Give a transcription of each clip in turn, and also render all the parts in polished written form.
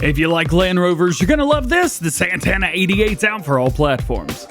If you like Land Rovers, you're going to love this. The Santana 88's out for all platforms.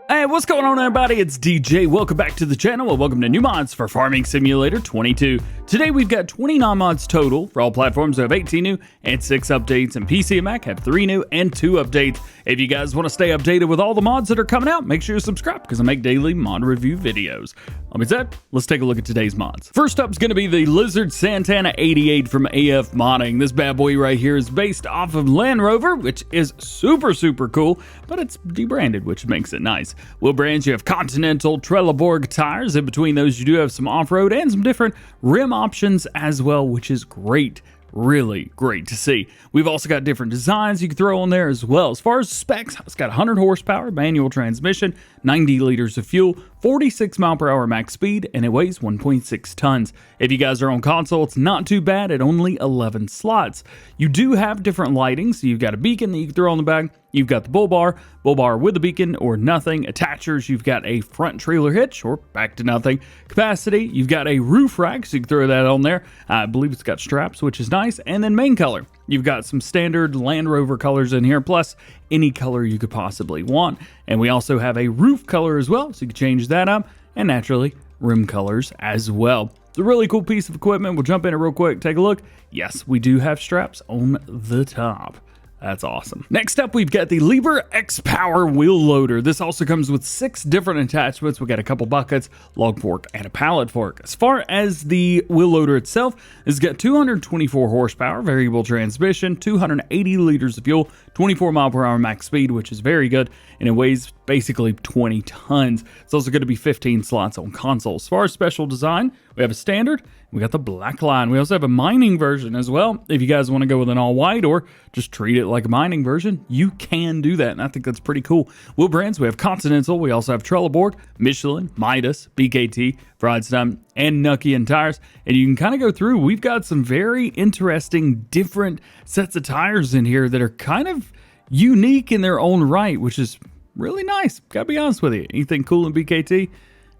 Hey, what's going on, everybody? It's DJ. Welcome back to the channel, and welcome to new mods for Farming Simulator 22. Today, we've got 29 mods total for all platforms. We have 18 new and 6 updates, and PC and Mac have 3 new and 2 updates. If you guys want to stay updated with all the mods that are coming out, make sure you subscribe because I make daily mod review videos. With that said, let's take a look at today's mods. First up is going to be the Lizard Santana 88 from AF Modding. This bad boy right here is based off of Land Rover, which is super cool, but it's debranded, which makes it nice. Wheel brands, you have Continental, Trelleborg tires. In between those, you do have some off-road and some different rim options as well, which is great. Really great to see. We've also got different designs you can throw on there as well. As far as specs, it's got 100 horsepower, manual transmission, 90 liters of fuel, 46 mile per hour max speed, and it weighs 1.6 tons. If you guys are on console, it's not too bad at only 11 slots. You do have different lighting, so you've got a beacon that you can throw on the back. You've got the bull bar with a beacon or nothing. Attachers, you've got a front trailer hitch or back to nothing. Capacity, you've got a roof rack, so you can throw that on there. I believe it's got straps, which is nice. And then main color, you've got some standard Land Rover colors in here, plus any color you could possibly want. And we also have a roof color as well, so you can change that up. And naturally, rim colors as well. It's a really cool piece of equipment. We'll jump in it real quick, take a look. Yes, we do have straps on the top. That's awesome. Next up, we've got the Liebherr Xpower wheel loader. This also comes with 6 different attachments. We got a couple buckets, log fork, and a pallet fork. As far as the wheel loader itself, it's got 224 horsepower, variable transmission, 280 liters of fuel, 24 mile per hour max speed, which is very good, and it weighs basically 20 tons. It's also going to be 15 slots on console. As far as special design, we have a standard. We got the black line. We also have a mining version as well. If you guys want to go with an all white or just treat it like a mining version, you can do that. And I think that's pretty cool. Wheel brands, we have Continental. We also have Trelleborg, Michelin, Midas, BKT, Strautmann, and Nokian tires. And you can kind of go through. We've got some very interesting different sets of tires in here that are kind of unique in their own right, which is really nice. Gotta be honest with you. Anything cool in BKT?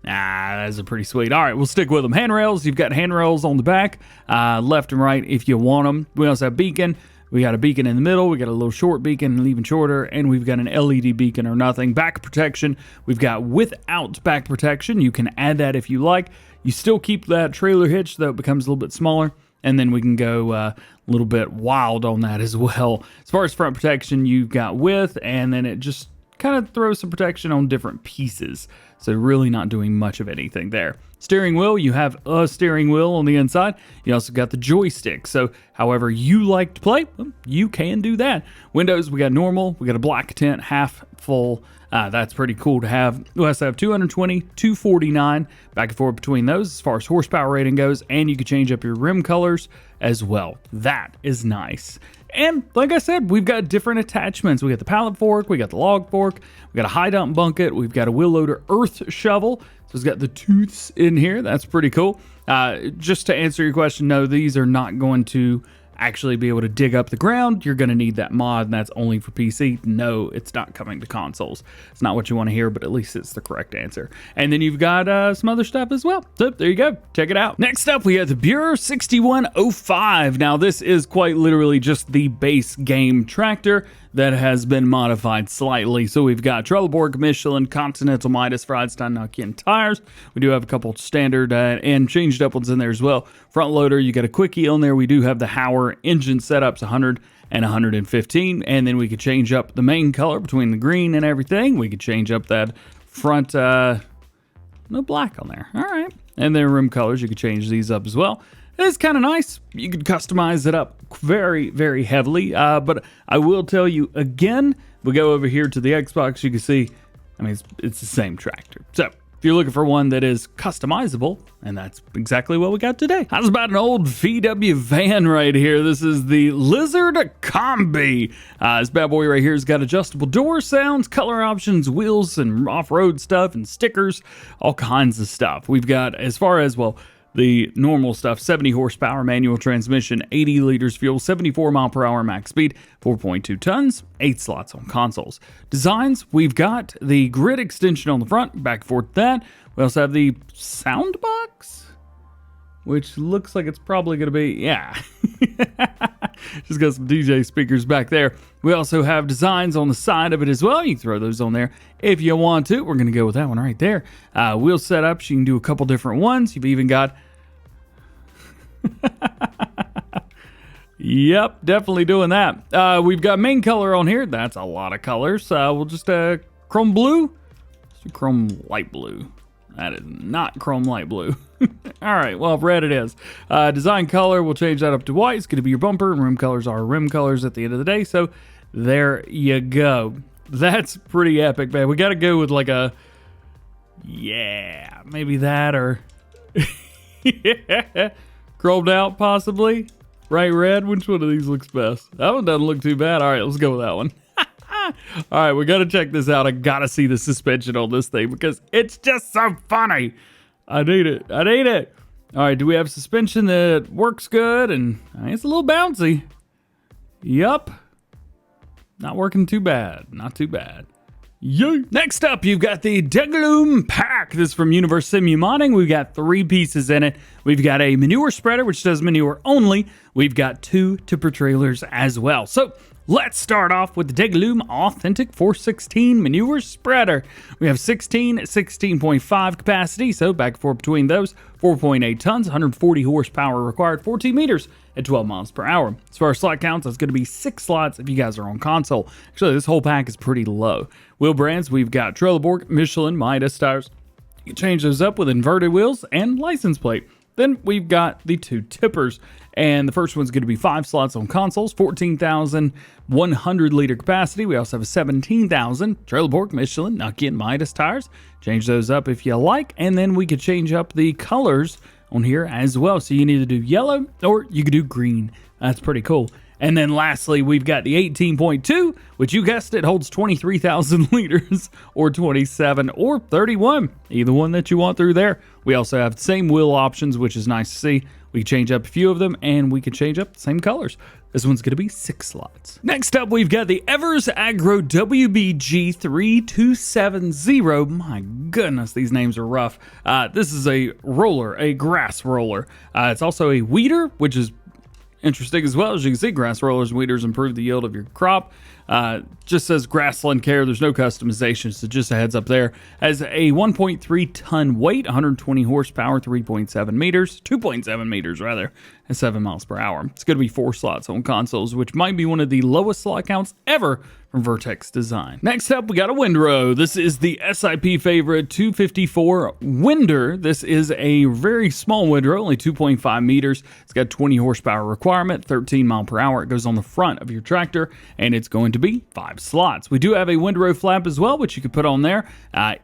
Nah, that's a pretty sweet. All right, we'll stick with them. Handrails, you've got handrails on the back, left and right if you want them. We also have beacon. We got a beacon in the middle. We got a little short beacon and even shorter, and we've got an LED beacon or nothing. Back protection, we've got without back protection. You can add that if you like. You still keep that trailer hitch, though it becomes a little bit smaller, and then we can go a little bit wild on that as well. As far as front protection, you've got width, and then it just kind of throws some protection on different pieces. So really not doing much of anything there. Steering wheel, you have a steering wheel on the inside. You also got the joystick. So however you like to play, well, you can do that. Windows, we got normal. We got a black tint, half full. That's pretty cool to have. We also have 220, 249, back and forth between those as far as horsepower rating goes. And you can change up your rim colors as well. That is nice. And like I said, we've got different attachments. We got the pallet fork, we got the log fork, we got a high dump bucket, we've got a wheel loader earth shovel. So it's got the tooths in here. That's pretty cool. Just to answer your question, no, these are not going to actually be able to dig up the ground. You're going to need that mod, and that's only for PC. No, it's not coming to consoles. It's not what you want to hear, but at least it's the correct answer. And then you've got some other stuff as well. So there you go. Check it out. Next up, we have the Bührer 6105. Now, this is quite literally just the base game tractor that has been modified slightly. So we've got Trelleborg, Michelin, Continental, Midas, Strautmann, Nokian tires. We do have a couple standard and changed up ones in there as well. Front loader, you got a quickie on there. We do have the Hauer engine setups, 100 and 115. And then we could change up the main color between the green and everything. We could change up that front, no black on there. All right. And then rim colors, you could change these up as well. It's kind of nice. You could customize it up very heavily, but I will tell you again, we go over here to the Xbox, you can see, I mean, it's the same tractor. So if you're looking for one that is customizable, and that's exactly what we got today. How's about an old VW van right here? This is the Lizard Kombi. This bad boy right here has got adjustable door sounds, color options, wheels, and off-road stuff, and stickers, all kinds of stuff. We've got, as far as, well, the normal stuff, 70 horsepower manual transmission, 80 liters fuel, 74 mile per hour max speed, 4.2 tons, 8 slots on consoles. Designs, we've got the grid extension on the front, back and forth that. We also have the sound box. which looks like it's probably going to be, yeah. Just got some DJ speakers back there. We also have designs on the side of it as well. You can throw those on there if you want to. We're going to go with that one right there. Wheel setups, you can do a couple different ones. You've even got... Yep, definitely doing that. We've got main color on here. That's a lot of colors. We'll just chrome blue. Let's do chrome light blue. That is not chrome light blue. All right, well, red it is. Design color, we'll change that up to white. It's going to be your bumper, and rim colors are rim colors at the end of the day. So there you go. That's pretty epic, man. We got to go with like a, yeah, maybe that or yeah, chromed out possibly. Bright red, which one of these looks best? That one doesn't look too bad. All right, let's go with that one. All right, we got to check this out. I got to see the suspension on this thing because it's just so funny. I need it. I need it. All right, do we have suspension that works good? And it's a little bouncy. Yup. Not working too bad. Not too bad. Yay. Next up, you've got the Deguillaume Pack. This is from Universe Simu Modding. We've got 3 pieces in it. We've got a manure spreader, which does manure only. We've got 2 tipper trailers as well. So let's start off with the Deguillaume Authentic 416 manure spreader. We have 16.5 capacity, so back and forth between those. 4.8 tons, 140 horsepower required, 14 meters at 12 miles per hour. As far as slot counts, that's going to be 6 slots if you guys are on console. Actually, this whole pack is pretty low. Wheel brands, we've got Trelleborg, Michelin, Midas tires. You can change those up with inverted wheels and license plate. Then we've got the 2 tippers, and the first one's going to be 5 slots on consoles, 14,100 liter capacity. We also have a 17,000 Trelleborg, Michelin, Nokia, and Midas tires. Change those up if you like, and then we could change up the colors on here as well. So you can either do yellow or you could do green. That's pretty cool. And then lastly, we've got the 18.2, which you guessed it, holds 23,000 liters, or 27 or 31, either one that you want through there. We also have the same wheel options, which is nice to see. We can change up a few of them, and we can change up the same colors. This one's going to be 6 slots. Next up, we've got the Evers Agro WBG 3270. My goodness, these names are rough. This is a roller, a grass roller. It's also a weeder, which is interesting as well. As you can see, grass rollers and weeders improve the yield of your crop. Just says grassland care. There's no customization, so just a heads up there. Has a 1.3 ton weight, 120 horsepower, 3.7 meters, 2.7 meters rather, and 7 miles per hour. It's going to be 4 slots on consoles, which might be one of the lowest slot counts ever from Vertex Design. Next up, we got a windrow. This is the SIP Favorit 254 Winder. This is a very small windrow, only 2.5 meters. It's got 20 horsepower requirement, 13 mile per hour. It goes on the front of your tractor, and it's going to be 5 slots. We do have a windrow flap as well, which you can put on there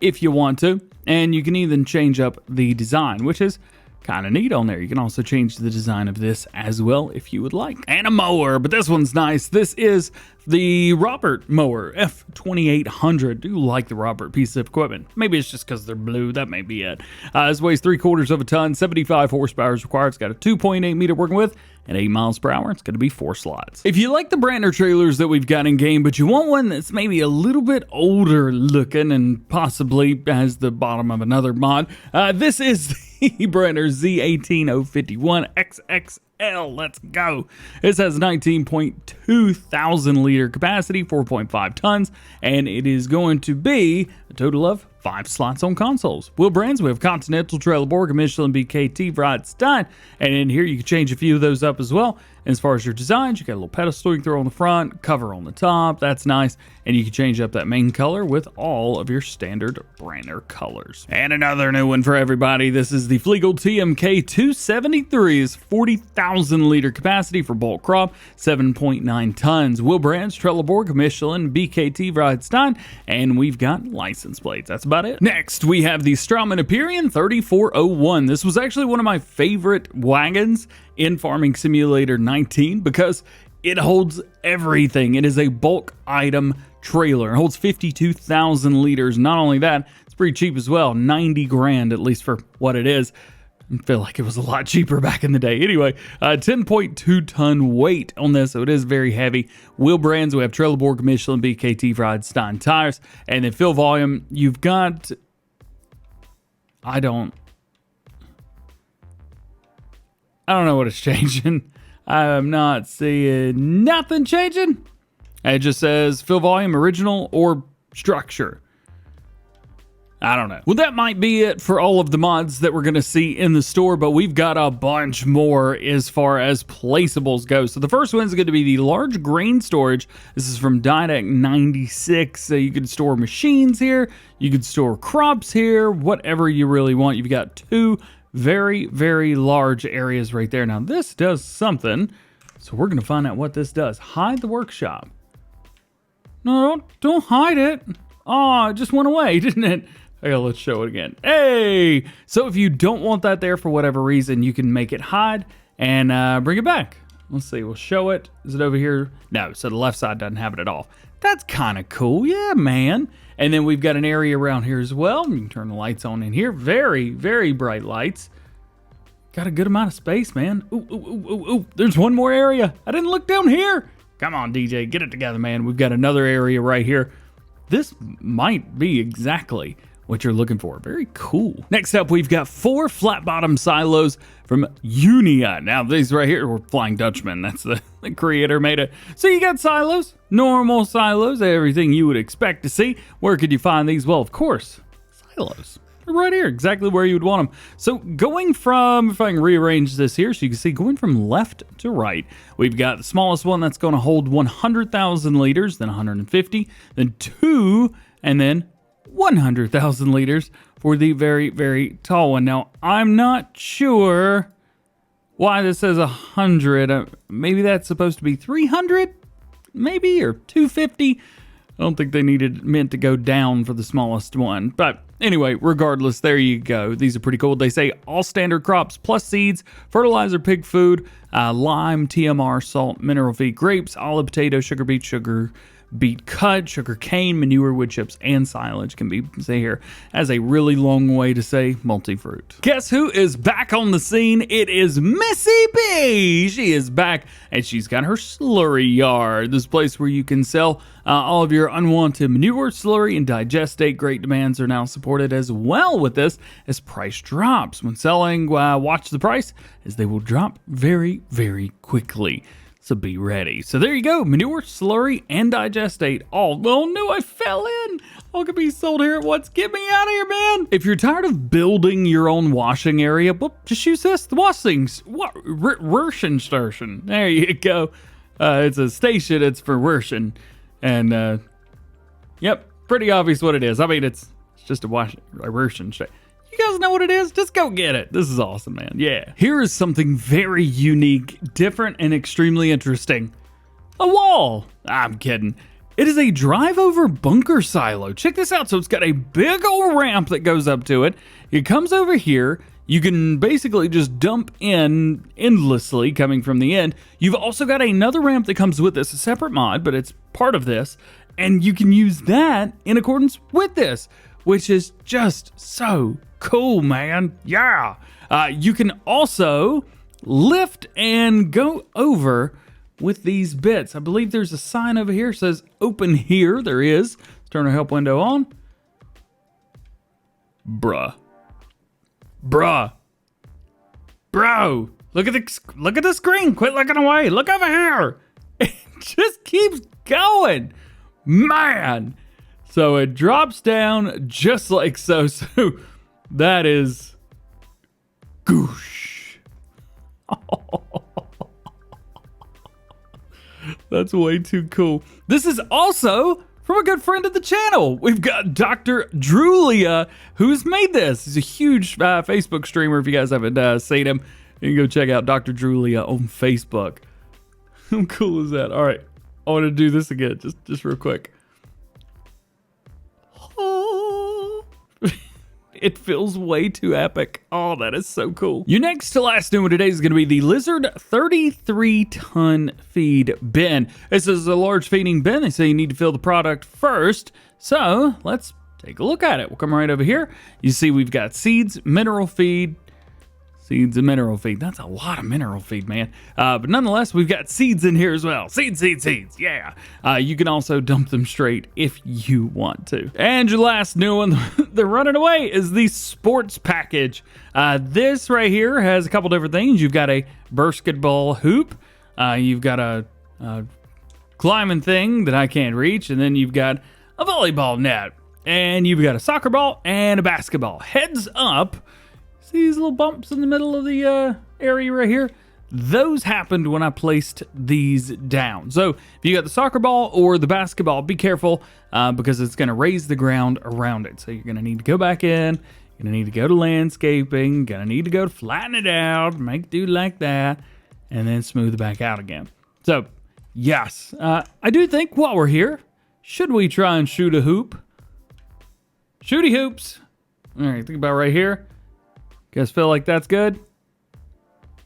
if you want to, and you can even change up the design, which is kind of neat on there. You can also change the design of this as well if you would like. And a mower, but this one's nice. This is the Robert mower, F2800. Do like the Robert piece of equipment. Maybe it's just because they're blue. That may be it. This weighs 3/4 of a ton, 75 horsepower is required. It's got a 2.8 meter working width and 8 miles per hour. It's going to be 4 slots. If you like the Brantner trailers that we've got in game, but you want one that's maybe a little bit older looking and possibly has the bottom of another mod, this is the Brantner Z18051 XXL. Let's go. This has 19.2 thousand liter capacity, 4.5 tons, and it is going to be a total of 5 slots on consoles. Wheel brands, we have Continental, Trelleborg, Michelin, BKT, Stein, and in here you can change a few of those up as well. And as far as your designs, you got a little pedestal you can throw on the front, cover on the top, that's nice, and you can change up that main color with all of your standard Brantner colors. And another new one for everybody, this is the Fliegl TMK 273, is 40,000 liter capacity for bulk crop, 7.9 tons. Wheel brands, Trelleborg, Michelin, BKT, Stein, and we've got license plates. That's about it. Next, we have the Strautmann Aperion 3401. This was actually one of my favorite wagons in Farming Simulator 19 because it holds everything. It is a bulk item trailer. It holds 52,000 liters. Not only that, it's pretty cheap as well. 90 grand at least for what it is. I feel like it was a lot cheaper back in the day. Anyway, 10.2 ton weight on this, so it is very heavy. Wheel brands, we have Trelleborg, Michelin, BKT, Stein tires. And then fill volume, you've got... I don't know what it's changing. I'm not seeing nothing changing. It just says fill volume, original, or structure. I don't know. Well, that might be it for all of the mods that we're going to see in the store, but we've got a bunch more as far as placeables go. So the first one is going to be the large grain storage. This is from Didac96. So you can store machines here. You can store crops here, whatever you really want. You've got two very, very large areas right there. Now this does something. So we're going to find out what this does. Hide the workshop. No, don't hide it. Oh, it just went away, didn't it? Okay, let's show it again. Hey! So if you don't want that there for whatever reason, you can make it hide and bring it back. Let's see, we'll show it. Is it over here? No, so the left side doesn't have it at all. That's kind of cool, yeah, man. And then we've got an area around here as well. You can turn the lights on in here. Very, very bright lights. Got a good amount of space, man. Ooh, ooh, ooh, ooh, ooh. There's one more area. I didn't look down here. Come on, DJ, get it together, man. We've got another area right here. This might be exactly what you're looking for. Very cool. Next up, we've got 4 flat bottom silos from Unia. Now, these right here were Flying Dutchman. That's the creator made it. So you got silos, normal silos, everything you would expect to see. Where could you find these? Well, of course, silos. They're right here, exactly where you would want them. So going from, if I can rearrange this here, so you can see going from left to right, we've got the smallest one that's going to hold 100,000 liters, then 150, then 2, and then 100,000 liters for the very, very tall one. Now, I'm not sure why this says 100. Maybe that's supposed to be 300, maybe, or 250. I don't think they meant to go down for the smallest one. But anyway, regardless, there you go. These are pretty cool. They say all standard crops plus seeds, fertilizer, pig food, lime, TMR, salt, mineral feed, grapes, olive, potato, sugar beet cut, sugar cane, manure, wood chips, and silage can be, say here, as a really long way to say multi-fruit. Guess who is back on the scene? It is Missy B. She is back, and she's got her Slurry Yard, this place where you can sell all of your unwanted manure, slurry, and digestate. Great demands are now supported as well with this as price drops. When selling, watch the price, as they will drop very, very quickly. So be ready. So there you go. Manure, slurry, and digestate. All, oh no, I fell in. All can be sold here at once. Get me out of here, man. If you're tired of building your own washing area, well, just use this. The washings. What? Röschen station. There you go. It's a station. It's for Röschen. And, yep, pretty obvious what it is. I mean, it's just a Röschen station. You guys know what it is? Just go get it. This is awesome, man. Yeah. Here is something very unique, different, and extremely interesting. A wall. I'm kidding. It is a drive-over bunker silo. Check this out. So it's got a big old ramp that goes up to it. It comes over here. You can basically just dump in endlessly coming from the end. You've also got another ramp that comes with this, a separate mod, but it's part of this. And you can use that in accordance with this, which is just so cool, man. Yeah. You can also lift and go over with these bits. I believe there's a sign over here that says open here. There is. Let's turn our help window on. Bruh. Bro. Look at the screen. Quit looking away. Look over here. It just keeps going. Man. So it drops down just like so. So that is goosh. That's way too cool. This is also from a good friend of the channel. We've got Dr. Drulia, who's made this. He's a huge Facebook streamer. If you guys haven't seen him, you can go check out Dr. Drulia on Facebook. How cool is that? All right, I want to do this again, just real quick. It feels way too epic. Oh, that is so cool. Your next to last new one today is going to be the Lizard 33-ton feed bin. This is a large feeding bin. They say you need to fill the product first. So let's take a look at it. We'll come right over here. You see we've got seeds, mineral feed, Seeds and mineral feed. That's a lot of mineral feed, man. But nonetheless, we've got seeds in here as well. Seeds. Yeah. You can also dump them straight if you want to. And your last new one, they're running away, is the sports package. This right here has a couple different things. You've got a basketball hoop. You've got a climbing thing that I can't reach. And then you've got a volleyball net. And you've got a soccer ball and a basketball. Heads up. See these little bumps in the middle of the area right here? Those happened when I placed these down. So if you got the soccer ball or the basketball, be careful because it's going to raise the ground around it. So you're going to need to go back in. You're going to need to go to landscaping. Going to need to go to flatten it out. Make do like that. And then smooth it back out again. So yes, I do think while we're here, should we try and shoot a hoop? Shooty hoops. All right, think about right here. Guys feel like that's good?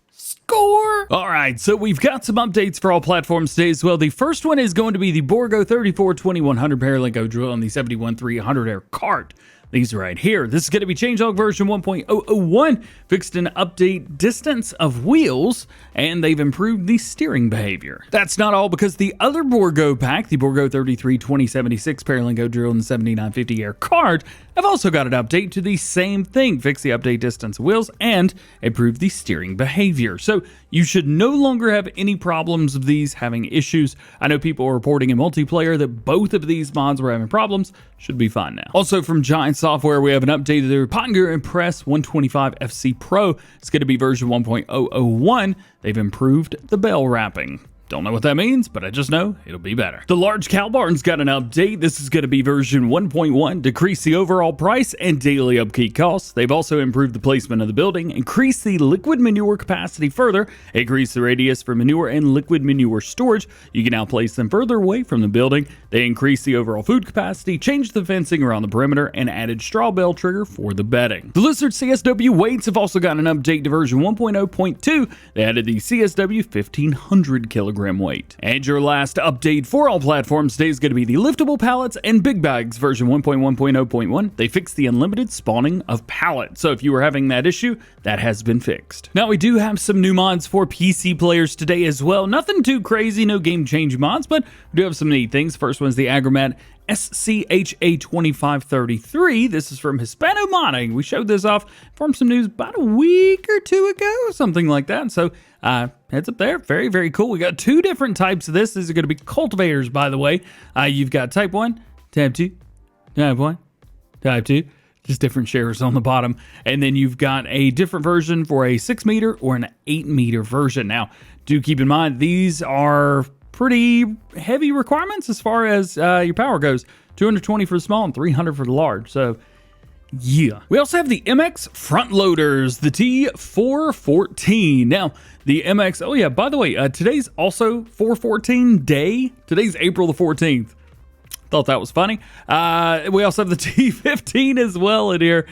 Score! All right, so we've got some updates for all platforms today as well. The first one is going to be the Bourgault 34-2100 Paralingo drill and the 71-300 air cart. These right here. This is going to be changelog version 1.001, fixed an update distance of wheels, and they've improved the steering behavior. That's not all, because the other Bourgault pack, the Bourgault 33-2076 Paralingo drill and the 7950 air cart, have also got an update to the same thing, fix the update distance of wheels and improve the steering behavior. So you should no longer have any problems of these having issues. I know people are reporting in multiplayer that both of these mods were having problems. Should be fine now. Also from Giant Software, we have an update to their Pöttinger Impress 125 FC Pro. It's going to be version 1.001. They've improved the bell wrapping. Don't know what that means, but I just know it'll be better. The large cow barn's got an update. This is going to be version 1.1, decrease the overall price and daily upkeep costs. They've also improved the placement of the building, increased the liquid manure capacity further, increased the radius for manure and liquid manure storage. You can now place them further away from the building. They increased the overall food capacity, changed the fencing around the perimeter, and added straw bale trigger for the bedding. The Lizard CSW Weights have also got an update to version 1.0.2. They added the CSW 1500 kilogram weight. And your last update for all platforms today is going to be the Liftable Pallets and Big Bags version 1.1.0.1. They fixed the unlimited spawning of pallets. So if you were having that issue, that has been fixed. Now we do have some new mods for PC players today as well. Nothing too crazy, no game-changing mods, but we do have some neat things. First one's the Agromet SCHA 2533. This is from Hispano Modding. We showed this off from some news about a week or two ago, something like that. So heads up there. Very, very cool. We got two different types of this. These are going to be cultivators, by the way. You've got type 1, type 2, type 1, type 2. Just different shares on the bottom. And then you've got a different version for a 6 meter or an 8 meter version. Now, do keep in mind, these are pretty heavy requirements as far as your power goes. 220 for the small and 300 for the large. So yeah. We also have the MX Frontloaders, the T414. Now, the MX, oh yeah, by the way, today's also 414 day. Today's April the 14th. Thought that was funny. We also have the T15 as well in here.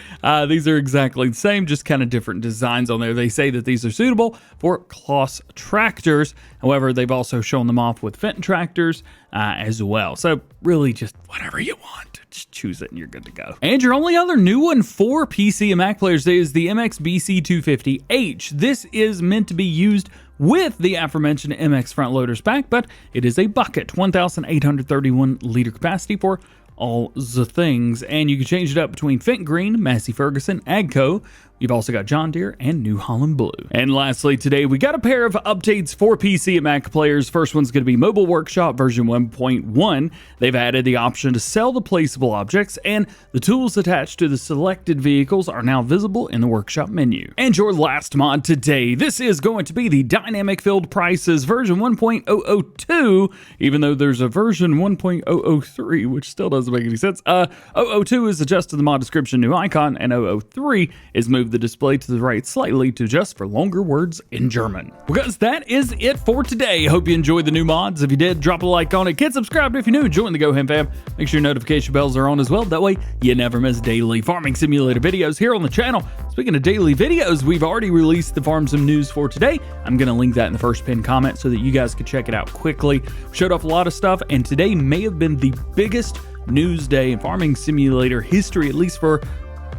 These are exactly the same, just kind of different designs on there. They say that these are suitable for cross tractors. However, they've also shown them off with Fenton tractors as well. So really just whatever you want. Just choose it and you're good to go. And your only other new one for PC and Mac players is the MX BC250H. This is meant to be used with the aforementioned MX Frontloaders pack, but it is a bucket, 1,831 liter capacity for all the things, and you can change it up between Fenton Green, Massey Ferguson, Agco. You've also got John Deere and New Holland Blue. And lastly, today we got a pair of updates for PC and Mac players. First one's going to be Mobile Workshop version 1.1. They've added the option to sell the placeable objects, and the tools attached to the selected vehicles are now visible in the workshop menu. And your last mod today, this is going to be the Dynamic Filled Prices version 1.002, even though there's a version 1.003, which still doesn't make any sense. 002 is adjusted the mod description new icon, and 003 is moved the display to the right slightly to adjust for longer words in German. Well guys, that is it for today. Hope you enjoyed the new mods. If you did, drop a like on it. Get subscribed if you're new. Join the DjGoHam fam. Make sure your notification bells are on as well. That way you never miss daily farming simulator videos here on the channel. Speaking of daily videos, we've already released the Farm Sim news for today. I'm going to link that in the first pinned comment so that you guys can check it out quickly. We showed off a lot of stuff, and today may have been the biggest news day in farming simulator history, at least for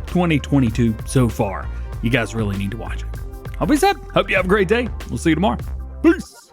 2022 so far. You guys really need to watch it. I'll be set. Hope you have a great day. We'll see you tomorrow. Peace.